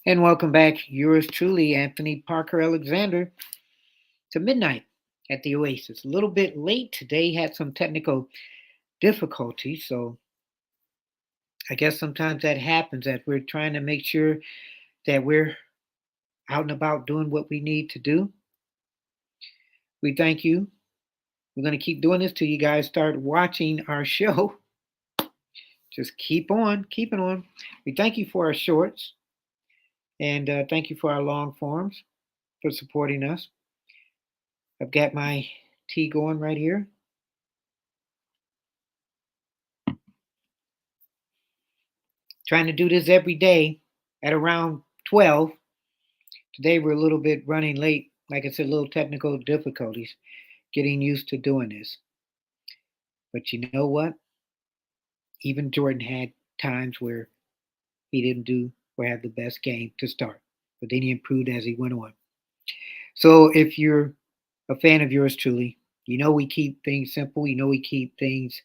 And welcome back, yours truly, Anthony Parker Alexander, to Midnight at the Oasis. A little bit late today, had some technical difficulties, so I guess sometimes that happens that we're trying to make sure that we're out and about doing what we need to do. We thank you. We're going to keep doing this till you guys start watching our show. Just keep on, keep it on. We thank you for our shorts and thank you for our long forms for supporting us. I've got my tea going right here. Trying to do this every day at around 12. Today we're a little bit running late. Like I said, little technical difficulties getting used to doing this. But you know what? Even Jordan had times where he didn't do or have the best game to start. But then he improved as he went on. So if you're a fan of yours truly, you know we keep things simple. You know we keep things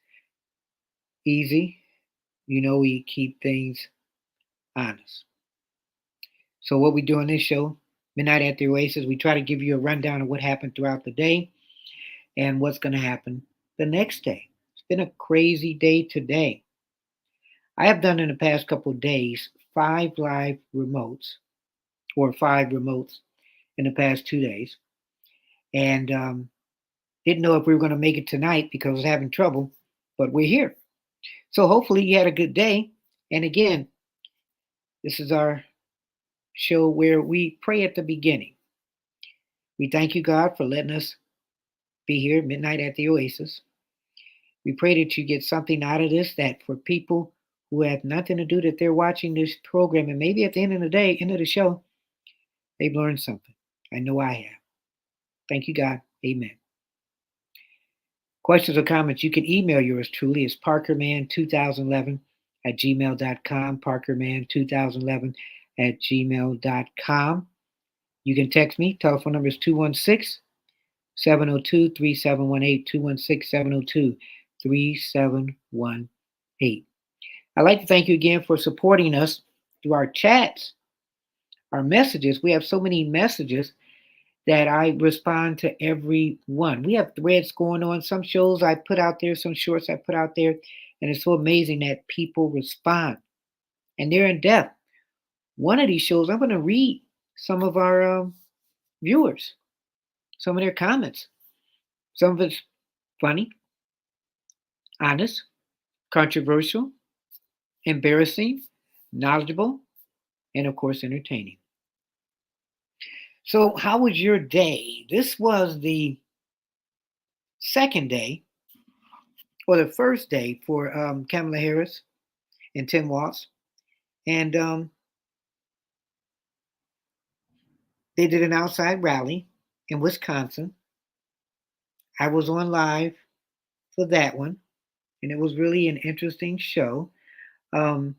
easy. You know we keep things honest. So what we do on this show, Midnight at the Oasis, we try to give you a rundown of what happened throughout the day and what's going to happen the next day. It's been a crazy day today. I have done in the past couple of days 5 live remotes or 5 remotes in the past 2 days, and didn't know if we were going to make it tonight because I was having trouble, but we're here. So hopefully you had a good day. And again, this is our show where we pray at the beginning. We thank you, God, for letting us be here midnight at the Oasis. We pray that you get something out of this, that for people who have nothing to do, that they're watching this program, and maybe at the end of the day, end of the show, they've learned something. I know I have. Thank you, God. Amen. Questions or comments, you can email yours truly. It's parkerman2011 at gmail.com, parkerman2011 at gmail.com. You can text me. Telephone number is 216 702 3718, 216 702 3718. I'd like to thank you again for supporting us through our chats, our messages. We have so many messages that I respond to every one. We have threads going on. Some shows I put out there, some shorts I put out there, and it's so amazing that people respond. And they're in depth. One of these shows, I'm going to read some of our viewers, some of their comments. Some of it's funny, honest, controversial, embarrassing, knowledgeable, and of course, entertaining. So, how was your day? This was the second day, or the first day for Kamala Harris and Tim Walz. And they did an outside rally in Wisconsin. I was on live for that one, and it was really an interesting show. Um,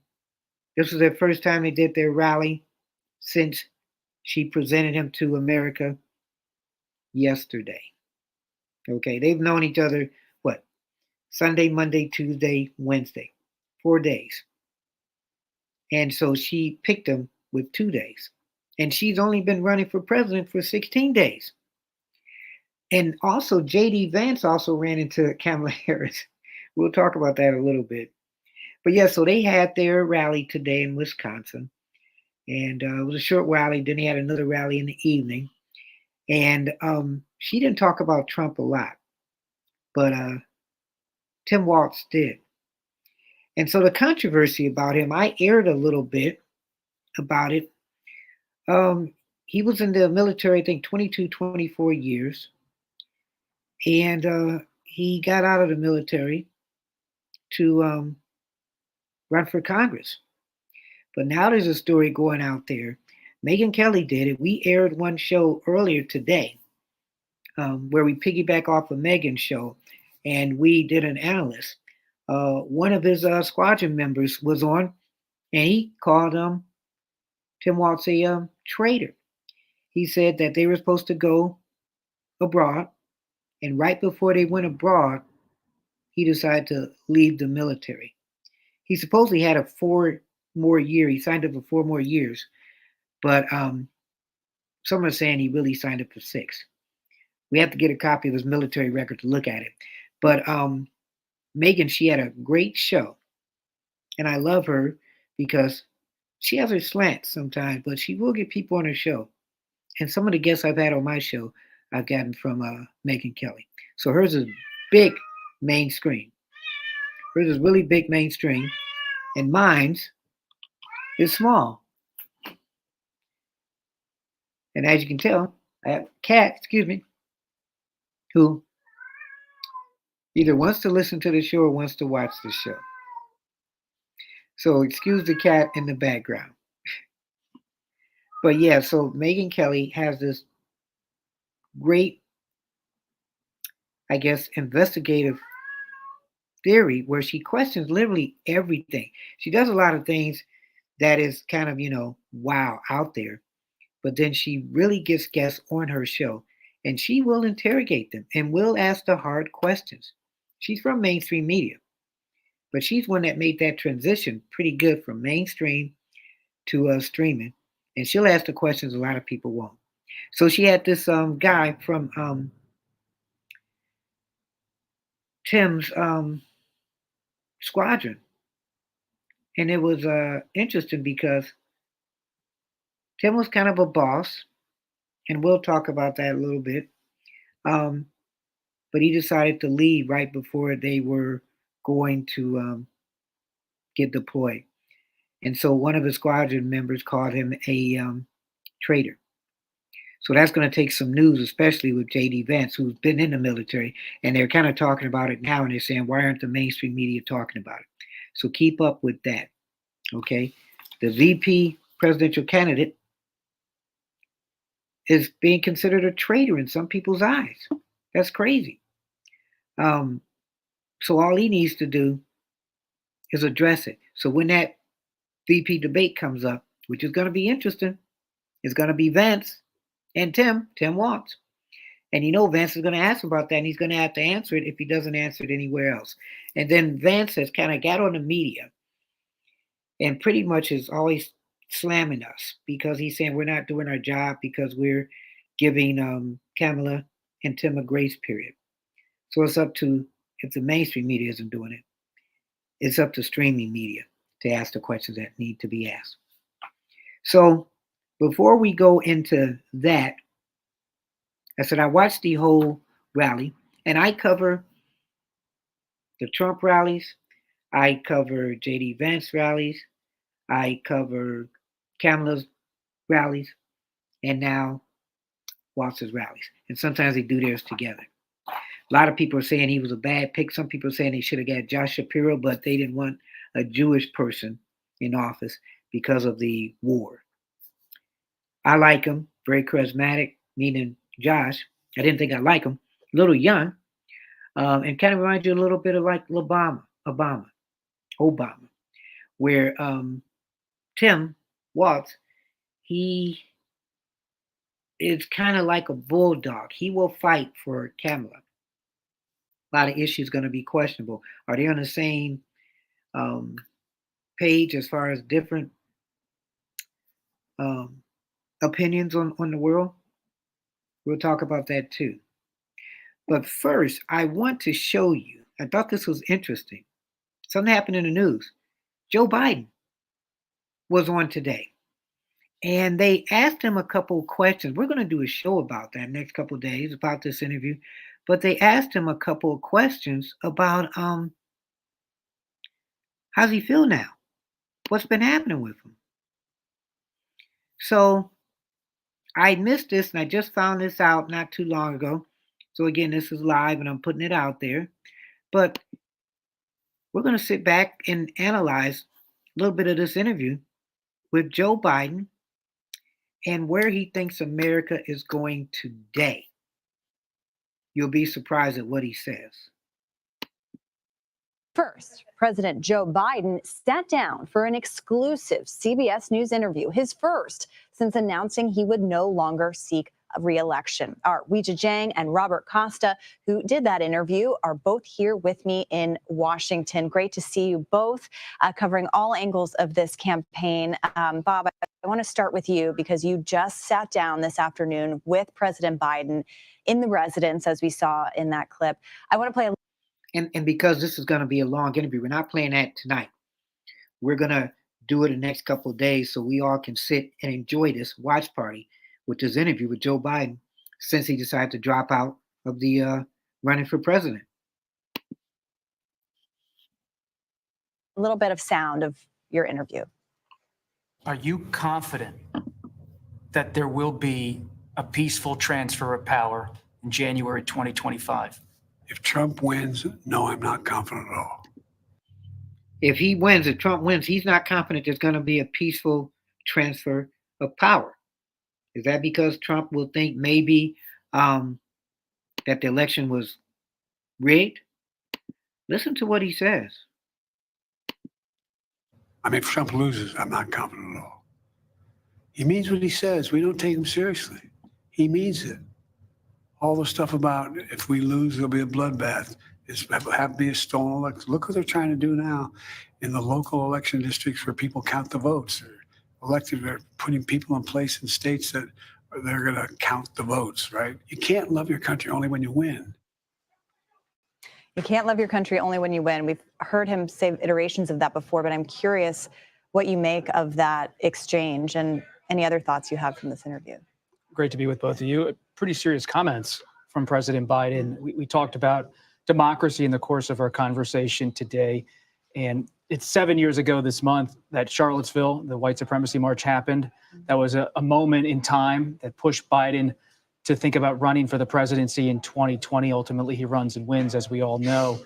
this was their first time they did their rally since she presented him to America yesterday. Okay, they've known each other, what, Sunday, Monday, Tuesday, Wednesday, 4 days. And so she picked him with 2 days. And she's only been running for president for 16 days. And also, J.D. Vance also ran into Kamala Harris. We'll talk about that a little bit. But yeah, so they had their rally today in Wisconsin. And it was a short rally. Then they had another rally in the evening. And she didn't talk about Trump a lot, but Tim Walz did. And so the controversy about him, I aired a little bit about it. Um, he was in the military, I think, 22, 24 years. And he got out of the military to run for Congress. But now there's a story going out there. Megyn Kelly did it. We aired one show earlier today where we piggyback off of Megan's show, and we did an analyst. One of his squadron members was on, and he called Tim Walz a traitor. He said that they were supposed to go abroad, and right before they went abroad, he decided to leave the military. He supposedly had a 4 more year. He signed up for 4 more years, But some are saying he really signed up for 6. We have to get a copy of his military record to look at it. But Megan, she had a great show, and I love her because she has her slants sometimes, but she will get people on her show. And some of the guests I've had on my show, I've gotten from Megan Kelly. So hers is big mainstream. Hers is really big mainstream, and mine's is small. And as you can tell, I have a cat, excuse me, who either wants to listen to the show or wants to watch the show. So excuse the cat in the background. But yeah, so Megan Kelly has this great, I guess, investigative theory where she questions literally everything. She does a lot of things that is kind of, wow, out there. But then she really gets guests on her show and she will interrogate them and will ask the hard questions. She's from mainstream media, but she's one that made that transition pretty good from mainstream to streaming. And she'll ask the questions a lot of people won't. So she had this guy from Tim's squadron. And it was interesting because Tim was kind of a boss, and we'll talk about that a little bit. Um, but he decided to leave right before they were going to get deployed. And so one of his squadron members called him a traitor. So that's going to take some news, especially with J.D. Vance, who's been in the military, and they're kind of talking about it now, and they're saying, why aren't the mainstream media talking about it? So keep up with that, okay? The VP presidential candidate is being considered a traitor in some people's eyes. That's crazy. Um, so all he needs to do is address it. So when that VP debate comes up, which is going to be interesting, it's going to be Vance and Tim Walz. And Vance is going to ask about that, and he's going to have to answer it if he doesn't answer it anywhere else. And then Vance has kind of got on the media and pretty much is always slamming us because he's saying we're not doing our job because we're giving Kamala and Tim a grace period. So it's up to, if the mainstream media isn't doing it, it's up to streaming media to ask the questions that need to be asked. So before we go into that, I said I watched the whole rally, and I cover the Trump rallies, I cover J.D. Vance rallies, I cover Kamala's rallies, and now Walz's rallies. And sometimes they do theirs together. A lot of people are saying he was a bad pick. Some people are saying they should have got Josh Shapiro, but they didn't want a Jewish person in office because of the war. I like him, very charismatic, meaning Josh. I didn't think I like him. A little young, and kind of reminds you a little bit of like Obama, where Tim Walz, he is kind of like a bulldog. He will fight for Kamala. A lot of issues going to be questionable. Are they on the same page as far as different um, opinions on the world? We'll talk about that too. But first, I want to show you. I thought this was interesting. Something happened in the news. Joe Biden was on today. And they asked him a couple of questions. We're going to do a show about that next couple of days, about this interview. But they asked him a couple of questions about how's he feel now? What's been happening with him? So I missed this, and I just found this out not too long ago. So again, this is live, and I'm putting it out there. But we're going to sit back and analyze a little bit of this interview with Joe Biden and where he thinks America is going today. You'll be surprised at what he says. First, President Joe Biden sat down for an exclusive CBS News interview, his first since announcing he would no longer seek a re-election. Our Weijia Jiang and Robert Costa, who did that interview, are both here with me in Washington. Great to see you both covering all angles of this campaign. Bob, I want to start with you because you just sat down this afternoon with President Biden in the residence, as we saw in that clip. I want to play a And because this is going to be a long interview, we're not playing that tonight. We're going to do it the next couple of days so we all can sit and enjoy this watch party with this interview with Joe Biden since he decided to drop out of the running for president. a little bit of sound of your interview. Are you confident that there will be a peaceful transfer of power in January 2025? If Trump wins, no, I'm not confident at all. If he wins, if Trump wins, he's not confident there's going to be a peaceful transfer of power. Is that because Trump will think maybe that the election was rigged? Listen to what he says. I mean, if Trump loses, I'm not confident at all. He means what he says. We don't take him seriously. He means it. All the stuff about if we lose, there'll be a bloodbath. It's have to be a stolen election. Look what they're trying to do now in the local election districts where people count the votes. They're putting people in place in states that they're going to count the votes, right? You can't love your country only when you win. You can't love your country only when you win. We've heard him say iterations of that before, but I'm curious what you make of that exchange and any other thoughts you have from this interview. Great to be with both of you. Pretty serious comments from President Biden. We talked about democracy in the course of our conversation today. And it's 7 years ago this month that Charlottesville, the white supremacy march, happened. That was a moment in time that pushed Biden to think about running for the presidency in 2020. Ultimately, he runs and wins, as we all know.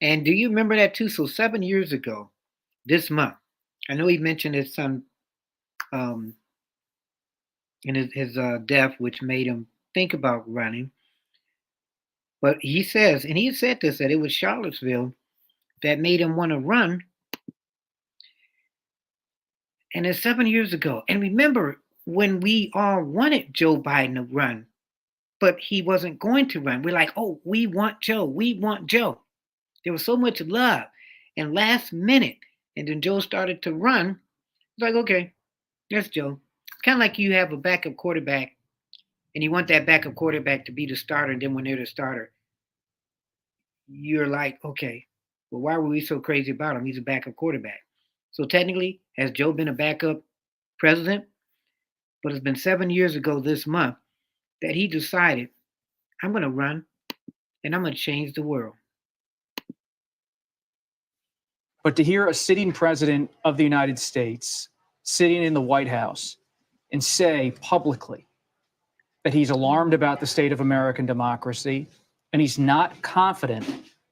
And do you remember that too? So 7 years ago, this month, I know he mentioned his son in his death, which made him think about running. But he says, and he said this, that it was Charlottesville that made him want to run. And it's 7 years ago. And remember when we all wanted Joe Biden to run, but he wasn't going to run. We're like, oh, we want Joe. We want Joe. There was so much love. And last minute, and then Joe started to run. It's like, okay, that's Joe. It's kind of like you have a backup quarterback and you want that backup quarterback to be the starter. And then when they're the starter, you're like, okay, well, why were we so crazy about him? He's a backup quarterback. So technically, has Joe been a backup president? But it's been 7 years ago this month that he decided, I'm going to run and I'm going to change the world. But to hear a sitting president of the United States sitting in the White House and say publicly that he's alarmed about the state of American democracy and he's not confident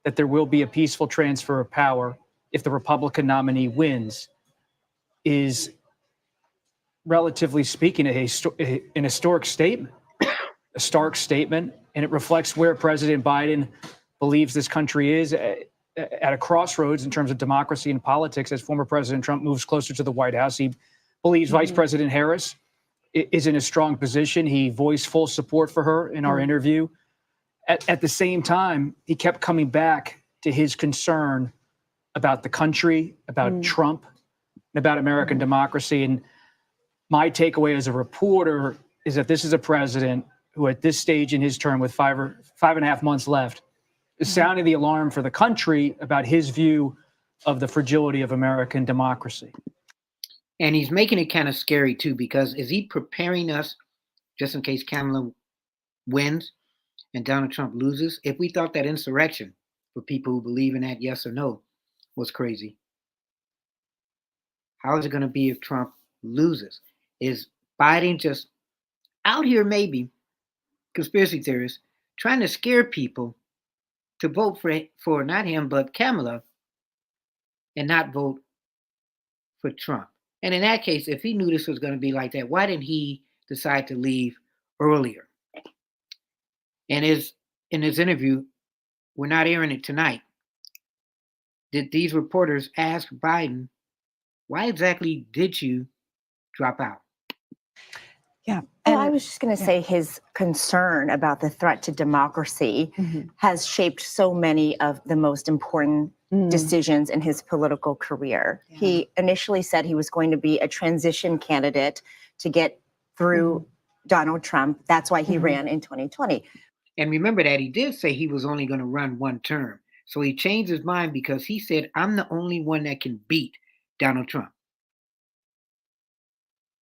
that there will be a peaceful transfer of power if the Republican nominee wins is, relatively speaking, an historic statement, a stark statement, and it reflects where President Biden believes this country is at a crossroads in terms of democracy and politics. As former President Trump moves closer to the White House, he believes Vice President Harris is in a strong position. He voiced full support for her in our interview. At the same time, he kept coming back to his concern about the country, about Trump, and about American democracy. And my takeaway as a reporter is that this is a president who at this stage in his term with 5.5 months left is sounding the alarm for the country about his view of the fragility of American democracy. And he's making it kind of scary too, because is he preparing us just in case Kamala wins and Donald Trump loses? If we thought that insurrection, for people who believe in that, yes or no, was crazy, how is it going to be if Trump loses? Is Biden just out here, maybe, conspiracy theorists, trying to scare people to vote for not him, but Kamala, and not vote for Trump? And in that case, if he knew this was going to be like that, why didn't he decide to leave earlier? And in his interview, we're not airing it tonight, did these reporters ask Biden, why exactly did you drop out? Yeah. Well, I was just going to say his concern about the threat to democracy has shaped so many of the most important decisions in his political career. Yeah. He initially said he was going to be a transition candidate to get through Donald Trump. That's why he ran in 2020. And remember that he did say he was only going to run one term. So he changed his mind because he said, I'm the only one that can beat Donald Trump.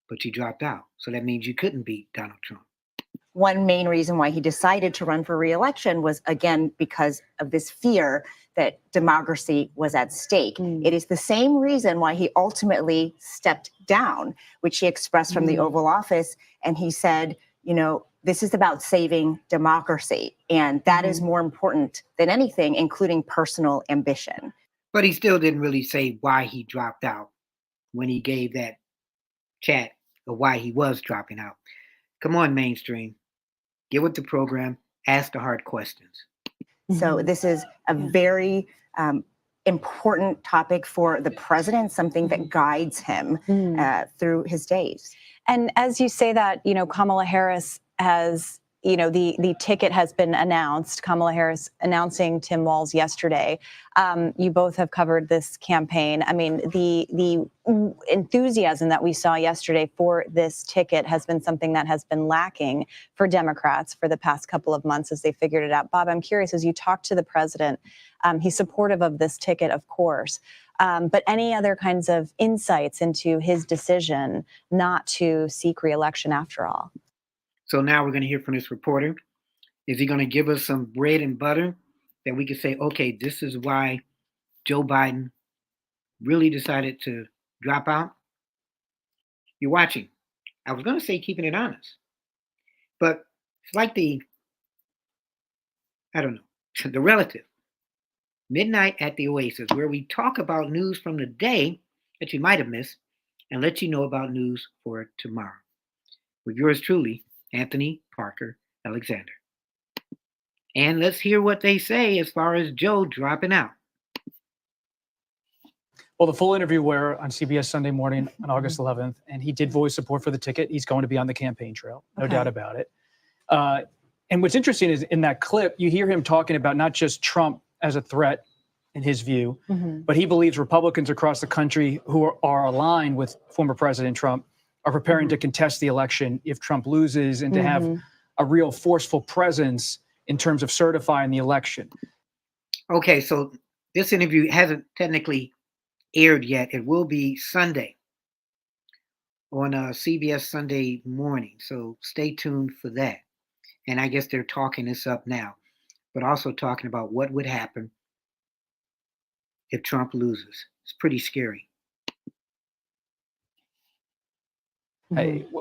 But you dropped out. So that means you couldn't beat Donald Trump. One main reason why he decided to run for re-election was, again, because of this fear that democracy was at stake. It is the same reason why he ultimately stepped down, which he expressed from the Oval Office. And he said, you know, this is about saving democracy. And that is more important than anything, including personal ambition. But he still didn't really say why he dropped out when he gave that chat of why he was dropping out. Come on, mainstream. Get with the program. Ask the hard questions. So this is a very important topic for the president, something that guides him through his days. And as you say that, you know, Kamala Harris has, you know, the ticket has been announced. Kamala Harris announcing Tim Walz yesterday. You both have covered this campaign. I mean, the enthusiasm that we saw yesterday for this ticket has been something that has been lacking for Democrats for the past couple of months as they figured it out. Bob, I'm curious, as you talk to the president, he's supportive of this ticket, of course. But any other kinds of insights into his decision not to seek re-election after all? So now we're going to hear from this reporter. Is he going to give us some bread and butter that we can say, okay, this is why Joe Biden really decided to drop out? You're watching. I was going to say keeping it honest, but it's like the relative. Midnight at the Oasis, where we talk about news from the day that you might have missed and let you know about news for tomorrow. With yours truly, Anthony Parker Alexander. And let's hear what they say as far as Joe dropping out. Well, the full interview were on CBS Sunday Morning on August 11th, and he did voice support for the ticket. He's going to be on the campaign trail, no doubt about it. And what's interesting is in that clip, you hear him talking about not just Trump as a threat in his view, but he believes Republicans across the country who are aligned with former President Trump are preparing to contest the election if Trump loses and to have a real forceful presence in terms of certifying the election. Okay, so this interview hasn't technically aired yet. It will be Sunday on CBS Sunday Morning, so stay tuned for that. And I guess they're talking this up now, but also talking about what would happen if Trump loses. It's pretty scary.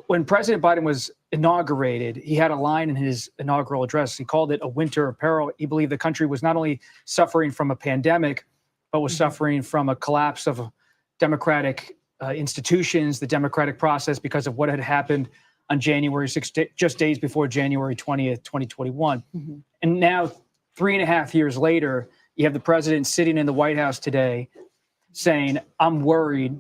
When President Biden was inaugurated, he had a line in his inaugural address. He called it a winter of peril. He believed the country was not only suffering from a pandemic, but was suffering from a collapse of democratic institutions, the democratic process, because of what had happened on January 6th, just days before January 20th, 2021. And now, 3.5 years later, you have the president sitting in the White House today saying, I'm worried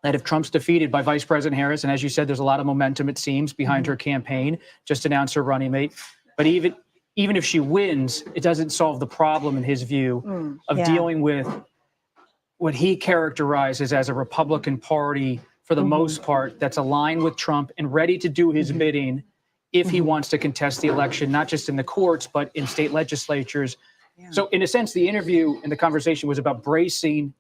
that if Trump's defeated by Vice President Harris, and as you said, there's a lot of momentum, it seems, behind her campaign, just announced her running mate. But even if she wins, it doesn't solve the problem, in his view, of dealing with what he characterizes as a Republican Party, for the most part, that's aligned with Trump and ready to do his bidding if he wants to contest the election, not just in the courts, but in state legislatures. So in a sense, the interview and the conversation was about bracing,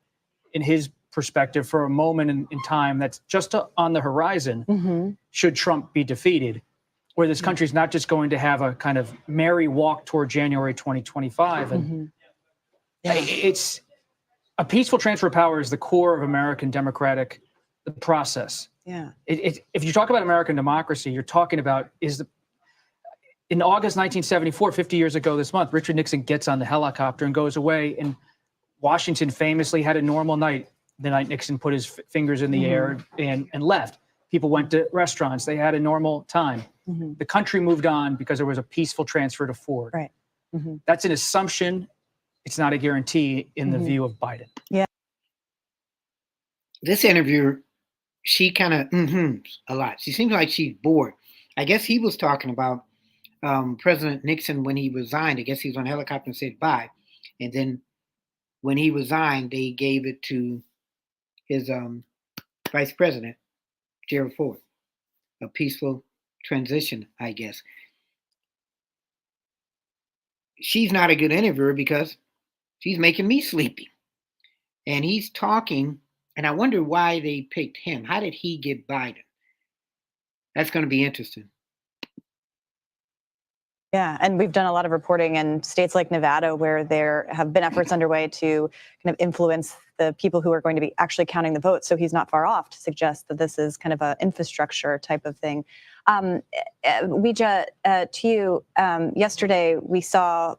in his perspective, for a moment in time that's just on the horizon, should Trump be defeated, where this country is not just going to have a kind of merry walk toward January 2025. And it's a peaceful transfer of power is the core of American democratic process. If you talk about American democracy, you're talking about in August 1974, 50 years ago this month, Richard Nixon gets on the helicopter and goes away. And Washington famously had a normal night the night Nixon put his fingers in the air and left. People went to restaurants. They had a normal time. The country moved on because there was a peaceful transfer to Ford. That's an assumption. It's not a guarantee in the view of Biden. This interviewer, she kind of a lot. She seems like she's bored. I guess he was talking about President Nixon when he resigned. I guess he was on a helicopter and said bye. And then when he resigned, they gave it to his vice president, Gerald Ford. A peaceful transition, I guess. She's not a good interviewer because she's making me sleepy. And he's talking, and I wonder why they picked him. How did he get Biden? That's going to be interesting. Yeah, and we've done a lot of reporting in states like Nevada where there have been efforts underway to kind of influence the people who are going to be actually counting the votes. So he's not far off to suggest that this is kind of an infrastructure type of thing. Weija, to you, yesterday we saw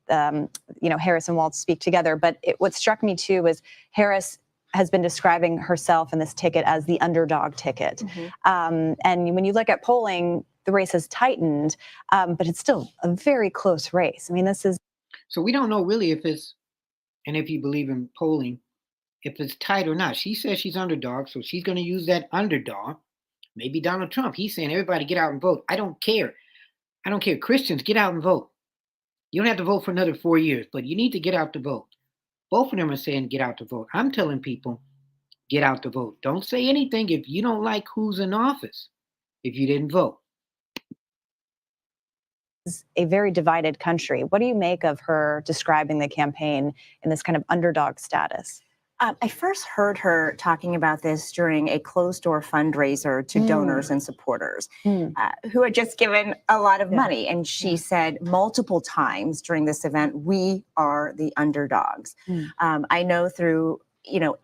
Harris and Walz speak together, but what struck me too was Harris has been describing herself in this ticket as the underdog ticket. Mm-hmm. And when you look at polling, the race has tightened, but it's still a very close race. I mean, this is... So we don't know really if it's, and if you believe in polling, if it's tight or not. She says she's underdog, so she's going to use that underdog. Maybe Donald Trump, he's saying everybody get out and vote. I don't care. I don't care. Christians, get out and vote. You don't have to vote for another 4 years, but you need to get out to vote. Both of them are saying get out to vote. I'm telling people, get out to vote. Don't say anything if you don't like who's in office, if you didn't vote. A very divided country. What do you make of her describing the campaign in this kind of underdog status? I first heard her talking about this during a closed-door fundraiser to donors and supporters who had just given a lot of money. And she said multiple times during this event, we are the underdogs. I know through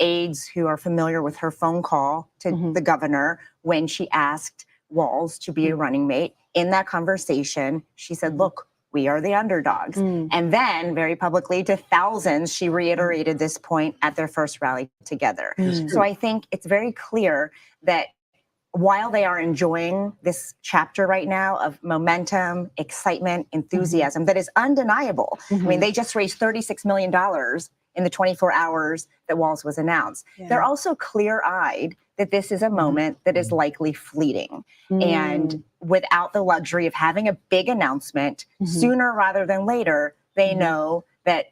aides who are familiar with her phone call to the governor when she asked Walz to be a running mate. In that conversation, she said, look, we are the underdogs. And then very publicly to thousands, she reiterated this point at their first rally together. So I think it's very clear that while they are enjoying this chapter right now of momentum, excitement, enthusiasm, that is undeniable. I mean, they just raised $36 million in the 24 hours that Walz was announced. They're also clear-eyed that this is a moment that is likely fleeting. And without the luxury of having a big announcement, sooner rather than later, they know that,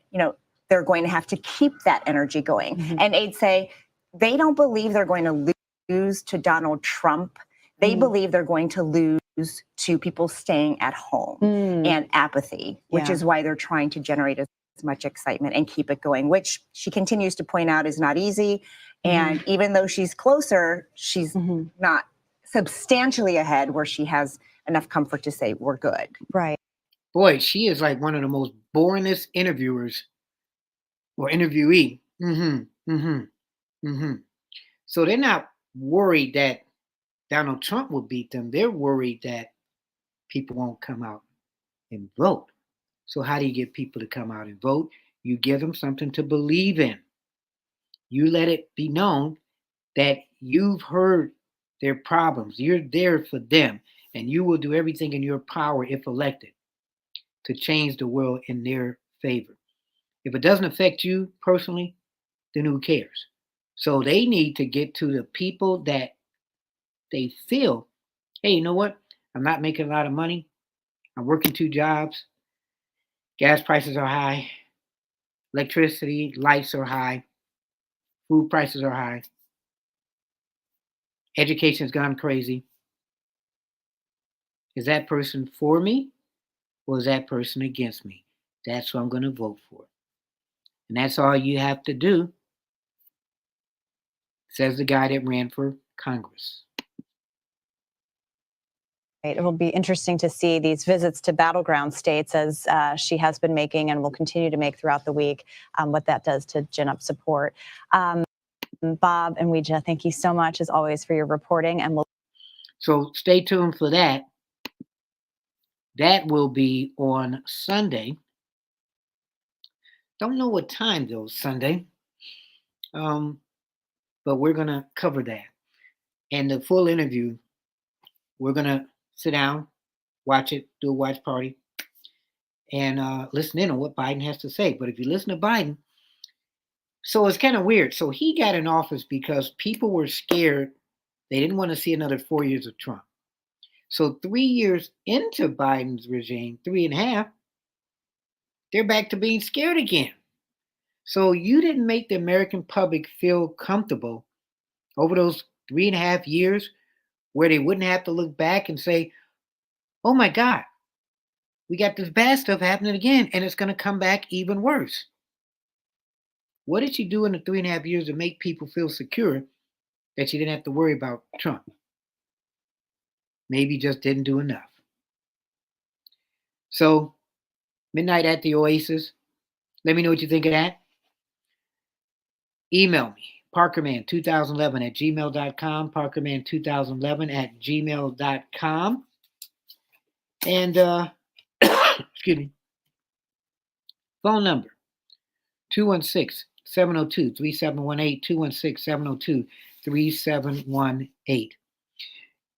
they're going to have to keep that energy going. And aides say they don't believe they're going to lose to Donald Trump. They believe they're going to lose to people staying at home and apathy, which is why they're trying to generate as much excitement and keep it going, which she continues to point out is not easy. And even though she's closer, she's not substantially ahead where she has enough comfort to say we're good. Right. Boy, she is like one of the most boringest interviewers or interviewee. So they're not worried that Donald Trump will beat them. They're worried that people won't come out and vote. So how do you get people to come out and vote? You give them something to believe in. You let it be known that you've heard their problems. You're there for them, and you will do everything in your power, if elected, to change the world in their favor. If it doesn't affect you personally, then who cares? So they need to get to the people that they feel, hey, you know what? I'm not making a lot of money. I'm working 2 jobs. Gas prices are high. Electricity, lights are high. Food prices are high. Education's gone crazy. Is that person for me or is that person against me? That's who I'm going to vote for. And that's all you have to do, says the guy that ran for Congress. It will be interesting to see these visits to battleground states as she has been making and will continue to make throughout the week, what that does to gin up support. Bob and Weija, thank you so much as always for your reporting. And so stay tuned for that. That will be on Sunday. Don't know what time though, Sunday. But we're going to cover that. And the full interview, we're going to sit down, watch it, do a watch party, and listen in on what Biden has to say. But if you listen to Biden, so it's kind of weird. So he got in office because people were scared. They didn't want to see another 4 years of Trump. So 3 years into Biden's regime, 3.5, they're back to being scared again. So you didn't make the American public feel comfortable over those 3.5 years where they wouldn't have to look back and say, oh my God, we got this bad stuff happening again, and it's going to come back even worse. What did you do in the 3.5 years to make people feel secure that you didn't have to worry about Trump? Maybe just didn't do enough. So, Midnight at the Oasis, let me know what you think of that. Email me, parkerman2011 at gmail.com, parkerman2011 at gmail.com. And, excuse me, phone number 216-702-3718, 216-702-3718.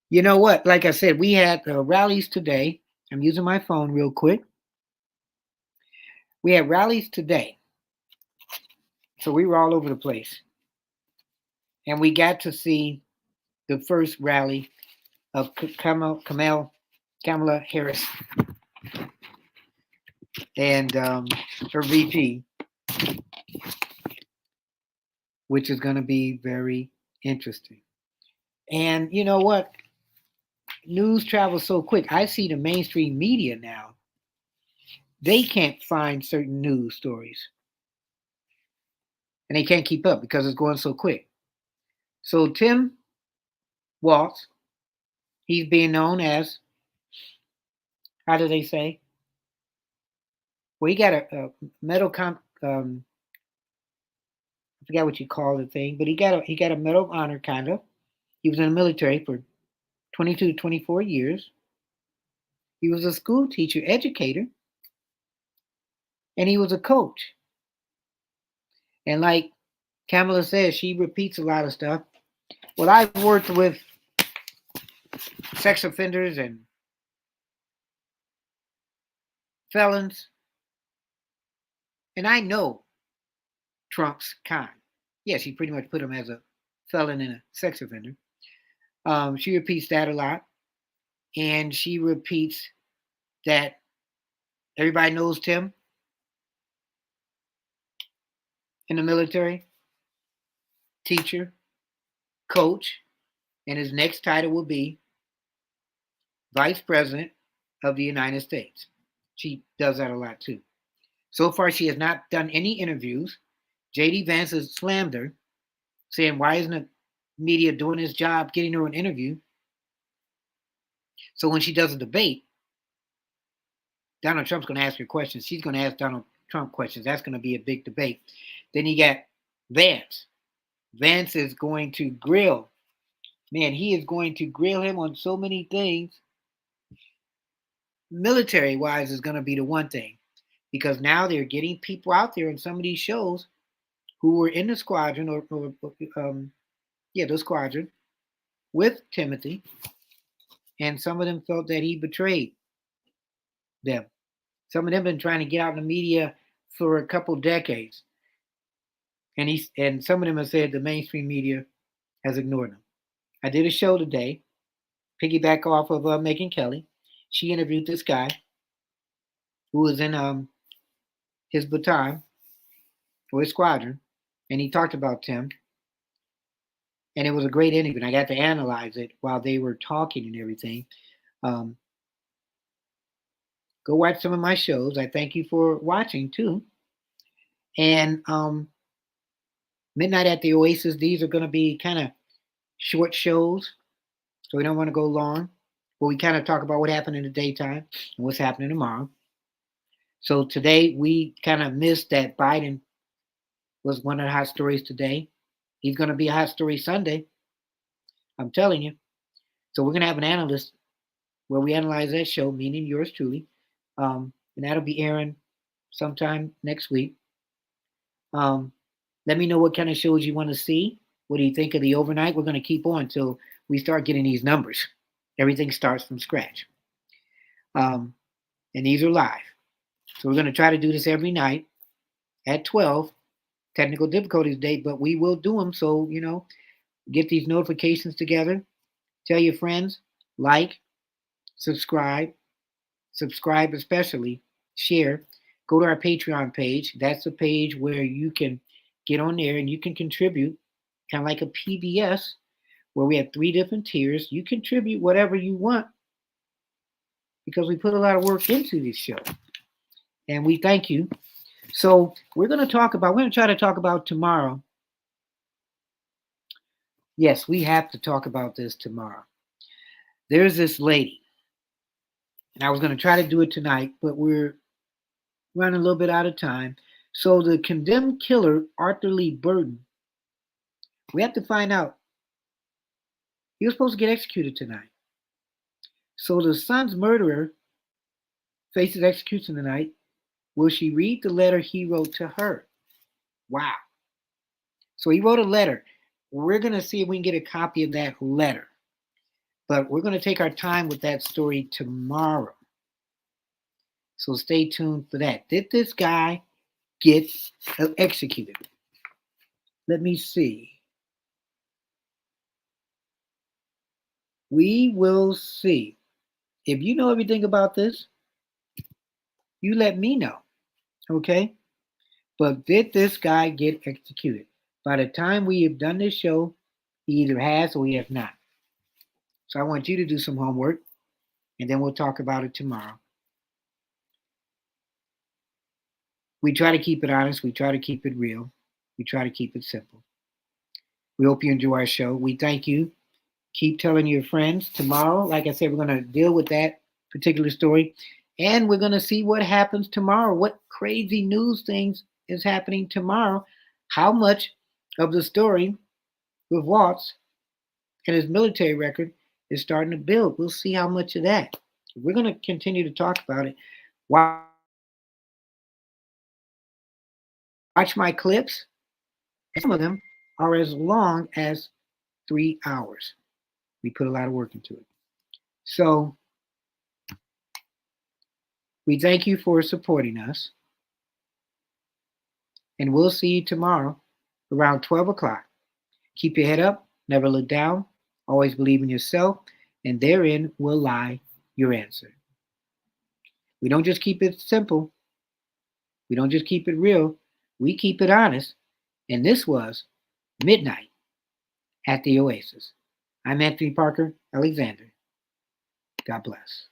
You know what? Like I said, we had rallies today. I'm using my phone real quick. We had rallies today. So we were all over the place. And we got to see the first rally of Kamala Harris and her VP, which is going to be very interesting. And you know what? News travels so quick. I see the mainstream media now. They can't find certain news stories. And they can't keep up because it's going so quick. So Tim Walz, he's being known as, how do they say? Well, he got a medal, I forgot what you call the thing, but he got a medal of honor, kind of. He was in the military for 22 to 24 years. He was a school teacher, educator, and he was a coach. And like Kamala says, she repeats a lot of stuff. Well, I've worked with sex offenders and felons, and I know Trump's kind. Yes, he pretty much put him as a felon and a sex offender. She repeats that a lot. And she repeats that everybody knows Tim in the military, teacher, coach, and his next title will be Vice President of the United States. She does that a lot too. So far, she has not done any interviews. J.D. Vance has slammed her, saying, why isn't the media doing his job, getting her an interview? So when she does a debate, Donald Trump's going to ask her questions. She's going to ask Donald Trump questions. That's going to be a big debate. Then you got Vance. Vance is going to grill. Man, he is going to grill him on so many things. Military-wise is going to be the one thing. Because now they're getting people out there in some of these shows who were in the squadron the squadron with Timothy, and some of them felt that he betrayed them. Some of them have been trying to get out in the media for a couple decades, and some of them have said the mainstream media has ignored them. I did a show today, piggyback off of Megyn Kelly. She interviewed this guy who was in his battalion or his squadron, and he talked about Tim. And it was a great interview, and I got to analyze it while they were talking and everything. Go watch some of my shows. I thank you for watching too. And Midnight at the Oasis, these are going to be kind of short shows, so we don't want to go long. But we kind of talk about what happened in the daytime and what's happening tomorrow. So today we kind of missed that Biden was one of the hot stories today. He's going to be a hot story Sunday. I'm telling you. So we're going to have an analyst where we analyze that show, meaning yours truly. And that'll be airing sometime next week. Let me know what kind of shows you want to see. What do you think of the overnight? We're going to keep on until we start getting these numbers. Everything starts from scratch. And these are live. So we're going to try to do this every night at 12. Technical difficulties day, but we will do them. So, get these notifications together. Tell your friends, like, subscribe especially, share, go to our Patreon page. That's the page where you can get on there and you can contribute, kind of like a PBS, where we have 3 different tiers. You contribute whatever you want because we put a lot of work into this show. And we thank you. So we're going to try to talk about tomorrow. Yes, we have to talk about this tomorrow. There's this lady, and I was going to try to do it tonight, but we're running a little bit out of time. So the condemned killer, Arthur Lee Burton, we have to find out. He was supposed to get executed tonight. So the son's murderer faces execution tonight. Will she read the letter he wrote to her? Wow. So he wrote a letter. We're going to see if we can get a copy of that letter. But we're going to take our time with that story tomorrow. So stay tuned for that. Did this guy get executed? Let me see. We will see. If you know everything about this, you let me know. Okay? But did this guy get executed? By the time we have done this show, he either has or he has not. So I want you to do some homework, and then we'll talk about it tomorrow. We try to keep it honest. We try to keep it real. We try to keep it simple. We hope you enjoy our show. We thank you. Keep telling your friends. Tomorrow, like I said, we're going to deal with that particular story, and we're going to see what happens tomorrow. What crazy news things is happening tomorrow? How much of the story with Watts and his military record is starting to build? We'll see how much of that. We're going to continue to talk about it. Watch my clips. Some of them are as long as 3 hours. We put a lot of work into it. So we thank you for supporting us. And we'll see you tomorrow around 12 o'clock. Keep your head up, never look down, always believe in yourself, and therein will lie your answer. We don't just keep it simple. We don't just keep it real. We keep it honest. And this was Midnight at the Oasis. I'm Anthony Parker Alexander. God bless.